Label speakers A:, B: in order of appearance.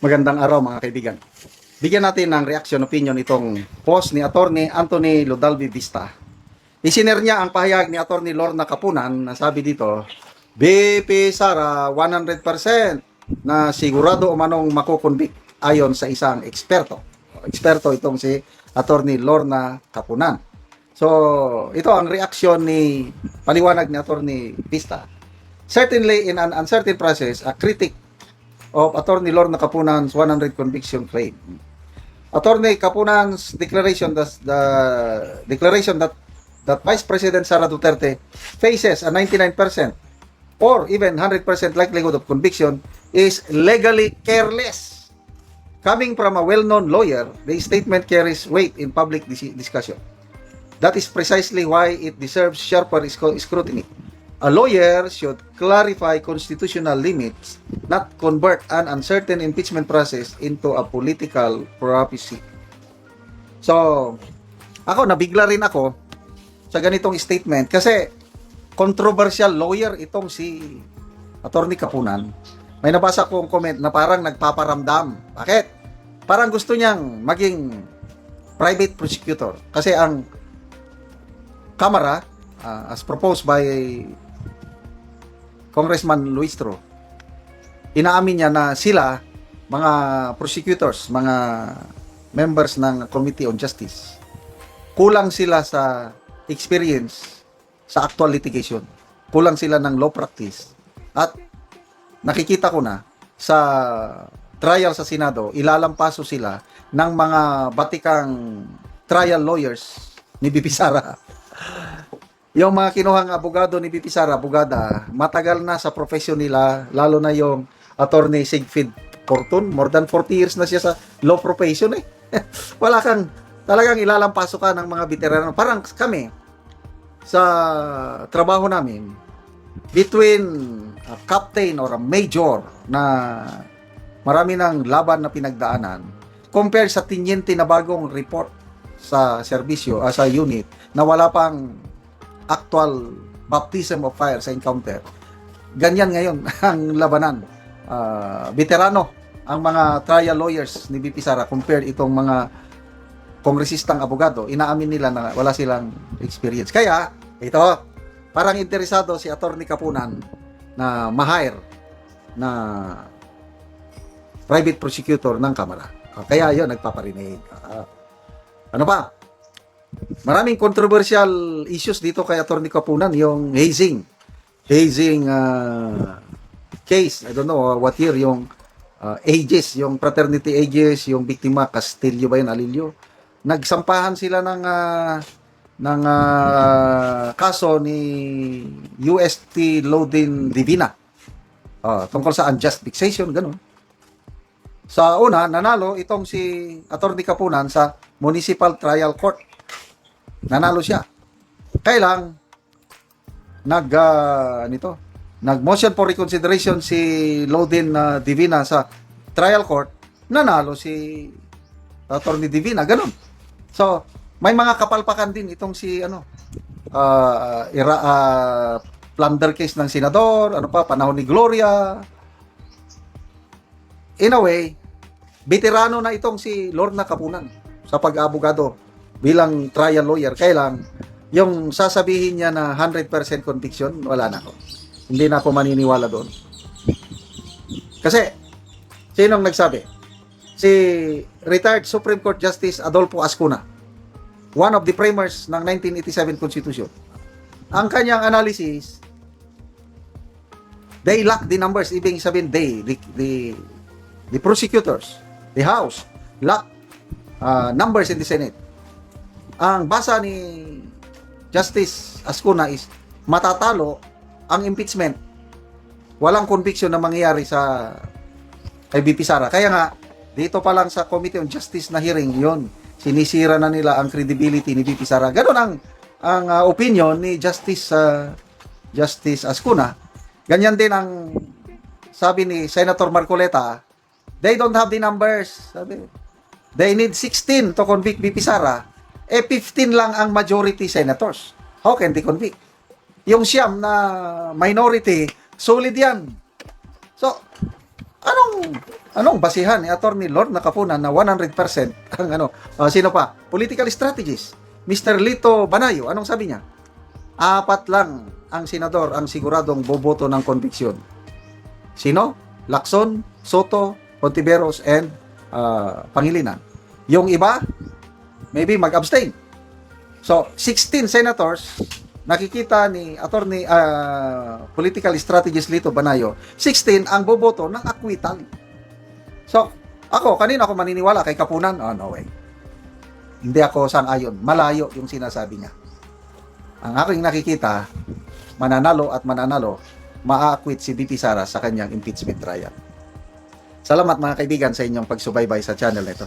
A: Magandang araw mga kaibigan. Bigyan natin ng reaction opinion itong post ni Attorney Anthony Lodalvi Vista. Isinare niya ang pahayag ni Attorney Lorna Capunan na sabi dito, BP Sara 100% na sigurado umanong makukonvict ayon sa isang eksperto. Eksperto itong si Attorney Lorna Capunan. So, ito ang reaksyon ni paliwanag ni Attorney Vista. Certainly in an uncertain process, a critic of Attorney Lorna Capunan's 100 conviction claim. Attorney Capunan's declaration that Vice President Sara Duterte faces a 99% or even 100% likelihood of conviction is legally careless. Coming from a well-known lawyer, the statement carries weight in public discussion. That is precisely why it deserves sharper scrutiny. A lawyer should clarify constitutional limits, not convert an uncertain impeachment process into a political prophecy. So, nabigla rin ako sa ganitong statement kasi controversial lawyer itong si Attorney Capunan. May nabasa kong comment na parang nagpaparamdam. Bakit? Parang gusto niyang maging private prosecutor kasi ang Kamara, as proposed by Congressman Luistro, inaamin niya na sila, mga prosecutors, mga members ng Committee on Justice, kulang sila sa experience sa actual litigation. Kulang sila ng law practice. At nakikita ko na sa trial sa Senado, ilalampaso sila ng mga batikang trial lawyers ni BP Sara. Yung mga kinuhang abogado ni BP Sara, abogada, matagal na sa profession nila, lalo na yung Attorney Sigfrid Fortun, more than 40 years na siya sa law profession eh. Wala kang, talagang ilalampaso ka ng mga veterano. Parang kami, sa trabaho namin, between a captain or a major na marami ng laban na pinagdaanan, compare sa tiniente na bagong report sa serbisyo, sa unit, na wala pang actual baptism of fire sa encounter. Ganyan ngayon ang labanan. Veterano ang mga trial lawyers ni BP Sara compared itong mga kongresistang abogado. Inaamin nila na wala silang experience. Kaya, ito, parang interesado si Attorney Capunan na ma-hire na private prosecutor ng Kamara. Kaya yun, nagpaparinig. Ano pa? Maraming controversial issues dito kay Attorney Capunan, yung hazing case. I don't know what year, yung ages, yung fraternity ages, yung biktima, Castillo ba yun, Alilio? Nagsampahan sila ng kaso ni UST Lodin Divina tungkol sa unjust vexation, ganun. Sa una, nanalo itong si Attorney Capunan sa Municipal Trial Court. Nanalo siya. Kailang nag-motion for reconsideration si Lodin Divina sa trial court, nanalo si Attorney Divina, ganun. So, may mga kapalpakan din itong si plunder case ng senador, panahon ni Gloria. In a way, veterano na itong si Lorna Capunan sa pag-abogado bilang trial lawyer. Kailang yung sasabihin niya na 100% conviction, wala na ako. Hindi na ako maniniwala doon. Kasi, sinong nagsabi? Si retired Supreme Court Justice Adolfo Ascuna, one of the framers ng 1987 Constitution. Ang kanyang analysis, they lack the numbers. Ibig sabihin, the prosecutors, the House, lack numbers in the Senate. Ang basa ni Justice Ascuna is matatalo ang impeachment. Walang conviction na mangyayari sa kay BP Sara. Kaya nga, dito pa lang sa Committee on Justice na hearing, yon sinisira na nila ang credibility ni BP Sara. Ganun ang opinion ni Justice Ascuna. Ganyan din ang sabi ni Senator Marcoleta, they don't have the numbers. Sabi, they need 16 to convict BP Sara. 15 lang ang majority senators. How can they convict? Yung siyam na minority, solid yan. So, Anong basihan ni Attorney Lorna Kapunan na 100% ang sino pa? Political strategist. Mr. Lito Banayo, anong sabi niya? 4 lang ang senador ang siguradong boboto ng conviction. Sino? Lacson, Soto, Hontiveros, and Pangilinan. Yung iba, maybe mag-abstain. So, 16 senators, nakikita ni Attorney Political Strategist Lito Banayo, 16 ang boboto ng acquittal. So, kanina ako maniniwala kay Kapunan? Oh, no way. Hindi ako sang-ayon. Malayo yung sinasabi niya. Ang aking nakikita, mananalo, maa-acquit si BP Sara sa kanyang impeachment trial. Salamat mga kaibigan sa inyong pagsubaybay sa channel nito.